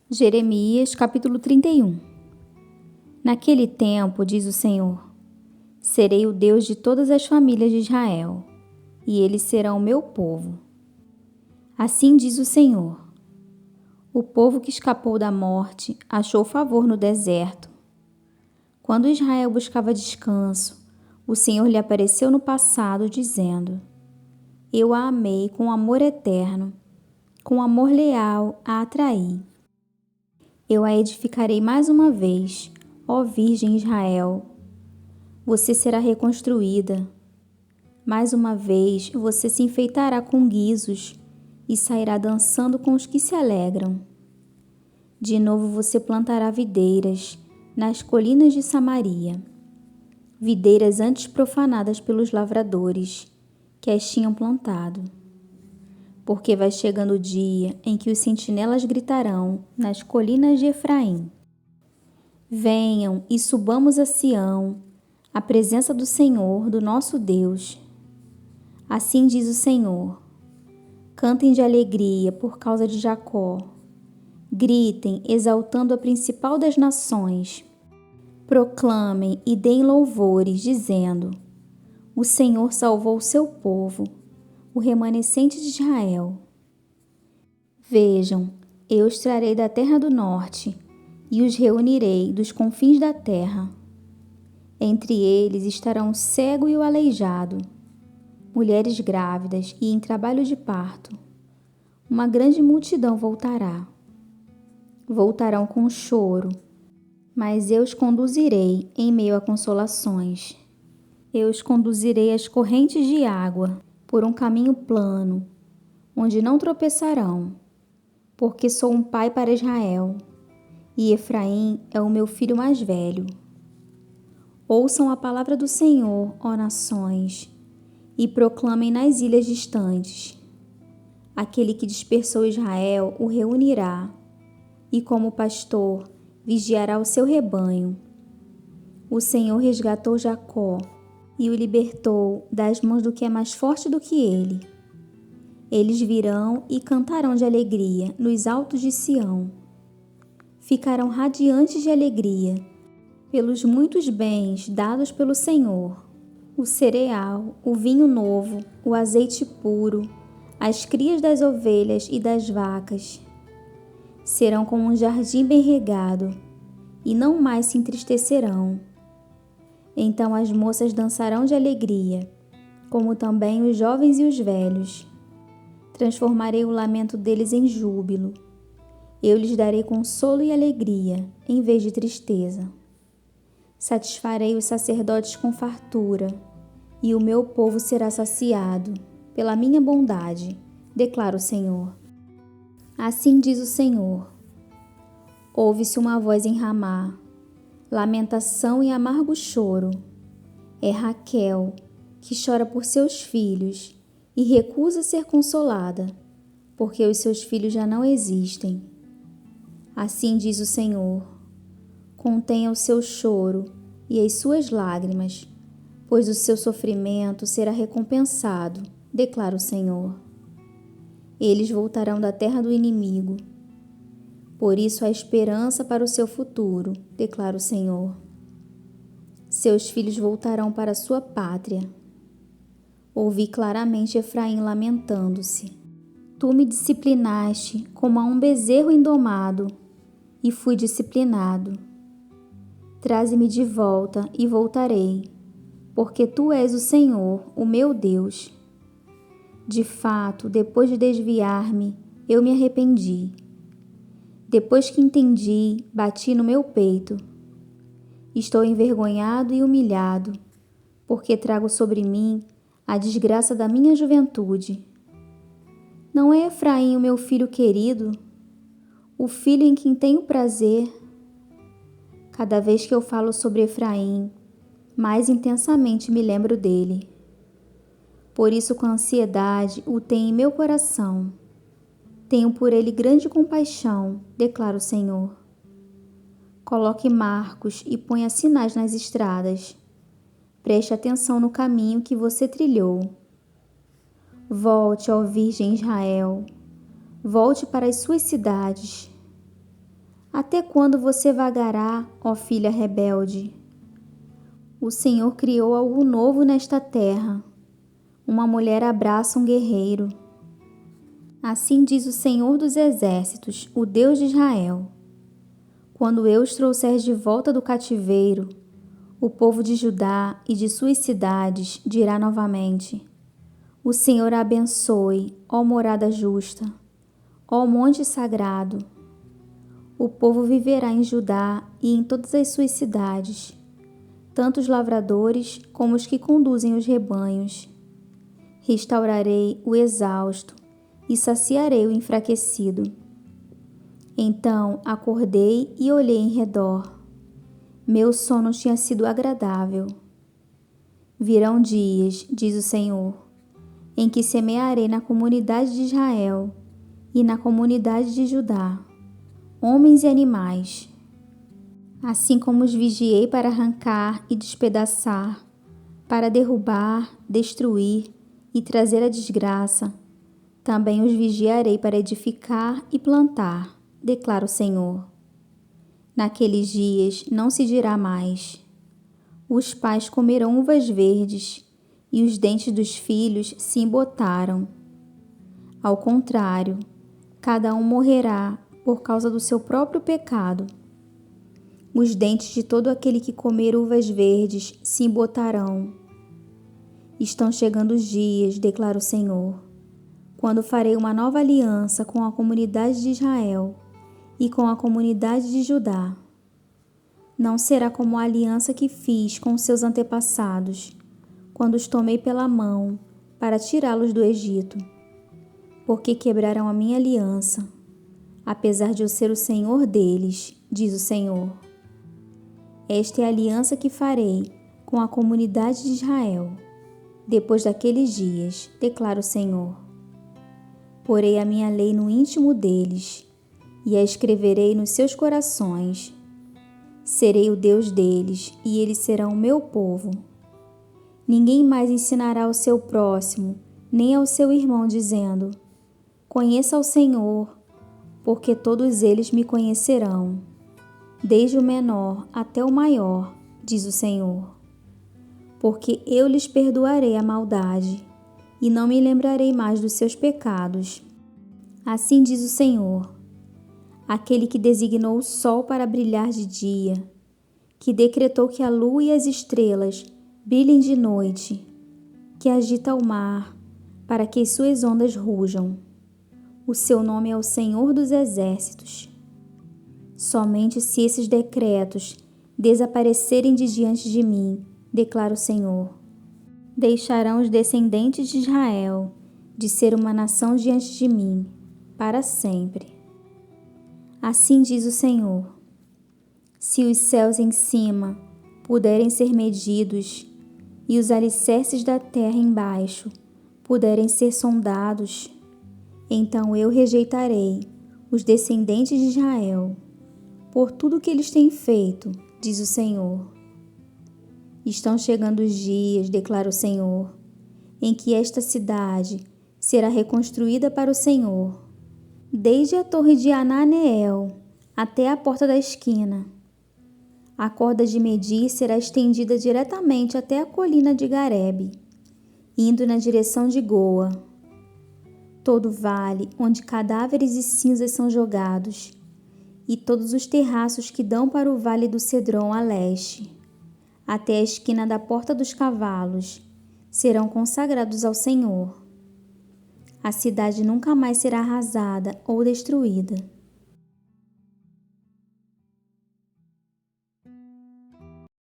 Jeremias capítulo 31. Naquele tempo, diz o Senhor, serei o Deus de todas as famílias de Israel, e eles serão o meu povo. Assim diz o Senhor, o povo que escapou da morte achou favor no deserto. Quando Israel buscava descanso, o Senhor lhe apareceu no passado, dizendo, eu a amei com amor eterno, com amor leal a atraí. Eu a edificarei mais uma vez, ó Virgem Israel. Você será reconstruída. Mais uma vez você se enfeitará com guizos e sairá dançando com os que se alegram. De novo você plantará videiras nas colinas de Samaria, videiras antes profanadas pelos lavradores que as tinham plantado. Porque vai chegando o dia em que os sentinelas gritarão nas colinas de Efraim. Venham e subamos a Sião, à presença do Senhor, do nosso Deus. Assim diz o Senhor, cantem de alegria por causa de Jacó. Gritem, exaltando a principal das nações. Proclamem e deem louvores, dizendo, o Senhor salvou o seu povo, o remanescente de Israel. Vejam, eu os trarei da terra do norte e os reunirei dos confins da terra. Entre eles estarão o cego e o aleijado, mulheres grávidas e em trabalho de parto. Uma grande multidão voltará. Voltarão com choro, mas eu os conduzirei em meio a consolações. Eu os conduzirei às correntes de água, por um caminho plano, onde não tropeçarão, porque sou um pai para Israel, e Efraim é o meu filho mais velho. Ouçam a palavra do Senhor, ó nações, e proclamem nas ilhas distantes. Aquele que dispersou Israel o reunirá, e como pastor vigiará o seu rebanho. O Senhor resgatou Jacó e o libertou das mãos do que é mais forte do que ele. Eles virão e cantarão de alegria nos altos de Sião. Ficarão radiantes de alegria pelos muitos bens dados pelo Senhor, o cereal, o vinho novo, o azeite puro, as crias das ovelhas e das vacas. Serão como um jardim bem regado, e não mais se entristecerão. Então as moças dançarão de alegria, como também os jovens e os velhos. Transformarei o lamento deles em júbilo. Eu lhes darei consolo e alegria, em vez de tristeza. Satisfarei os sacerdotes com fartura, e o meu povo será saciado, pela minha bondade, declara o Senhor. Assim diz o Senhor. Ouve-se uma voz em Ramá, lamentação e amargo choro. É Raquel, que chora por seus filhos e recusa ser consolada, porque os seus filhos já não existem. Assim diz o Senhor, contenha o seu choro e as suas lágrimas, pois o seu sofrimento será recompensado, declara o Senhor. Eles voltarão da terra do inimigo. Por isso há esperança para o seu futuro, declara o Senhor. Seus filhos voltarão para sua pátria. Ouvi claramente Efraim lamentando-se. Tu me disciplinaste como a um bezerro indomado, e fui disciplinado. Traze-me de volta e voltarei, porque tu és o Senhor, o meu Deus. De fato, depois de desviar-me, eu me arrependi. Depois que entendi, bati no meu peito. Estou envergonhado e humilhado, porque trago sobre mim a desgraça da minha juventude. Não é Efraim o meu filho querido, o filho em quem tenho prazer? Cada vez que eu falo sobre Efraim, mais intensamente me lembro dele. Por isso, com ansiedade, o tenho em meu coração. Tenho por ele grande compaixão, declara o Senhor. Coloque marcos e ponha sinais nas estradas. Preste atenção no caminho que você trilhou. Volte, ó Virgem Israel. Volte para as suas cidades. Até quando você vagará, ó filha rebelde? O Senhor criou algo novo nesta terra. Uma mulher abraça um guerreiro. Assim diz o Senhor dos Exércitos, o Deus de Israel: quando eu os trouxer de volta do cativeiro, o povo de Judá e de suas cidades dirá novamente: o Senhor a abençoe, ó morada justa, ó monte sagrado. O povo viverá em Judá e em todas as suas cidades, tanto os lavradores como os que conduzem os rebanhos. Restaurarei o exausto e saciarei o enfraquecido. Então acordei e olhei em redor. Meu sono tinha sido agradável. Virão dias, diz o Senhor, em que semearei na comunidade de Israel e na comunidade de Judá, homens e animais. Assim como os vigiei para arrancar e despedaçar, para derrubar, destruir e trazer a desgraça, também os vigiarei para edificar e plantar, declara o Senhor. Naqueles dias não se dirá mais: os pais comerão uvas verdes e os dentes dos filhos se embotaram. Ao contrário, cada um morrerá por causa do seu próprio pecado. Os dentes de todo aquele que comer uvas verdes se embotarão. Estão chegando os dias, declara o Senhor, quando farei uma nova aliança com a comunidade de Israel e com a comunidade de Judá. Não será como a aliança que fiz com seus antepassados, quando os tomei pela mão para tirá-los do Egito, porque quebraram a minha aliança, apesar de eu ser o Senhor deles, diz o Senhor. Esta é a aliança que farei com a comunidade de Israel, depois daqueles dias, declara o Senhor. Porei a minha lei no íntimo deles e a escreverei nos seus corações. Serei o Deus deles e eles serão o meu povo. Ninguém mais ensinará ao seu próximo, nem ao seu irmão, dizendo: conheça o Senhor, porque todos eles me conhecerão, desde o menor até o maior, diz o Senhor. Porque eu lhes perdoarei a maldade e não me lembrarei mais dos seus pecados. Assim diz o Senhor, aquele que designou o sol para brilhar de dia, que decretou que a lua e as estrelas brilhem de noite, que agita o mar para que as suas ondas rujam. O seu nome é o Senhor dos Exércitos. Somente se esses decretos desaparecerem de diante de mim, declara o Senhor, deixarão os descendentes de Israel de ser uma nação diante de mim, para sempre. Assim diz o Senhor: se os céus em cima puderem ser medidos e os alicerces da terra embaixo puderem ser sondados, então eu rejeitarei os descendentes de Israel por tudo que eles têm feito, diz o Senhor. Estão chegando os dias, declara o Senhor, em que esta cidade será reconstruída para o Senhor, desde a torre de Ananeel até a porta da esquina. A corda de medir será estendida diretamente até a colina de Garebe, indo na direção de Goa. Todo vale onde cadáveres e cinzas são jogados, e todos os terraços que dão para o vale do Cedron a leste, até a esquina da Porta dos Cavalos, serão consagrados ao Senhor. A cidade nunca mais será arrasada ou destruída.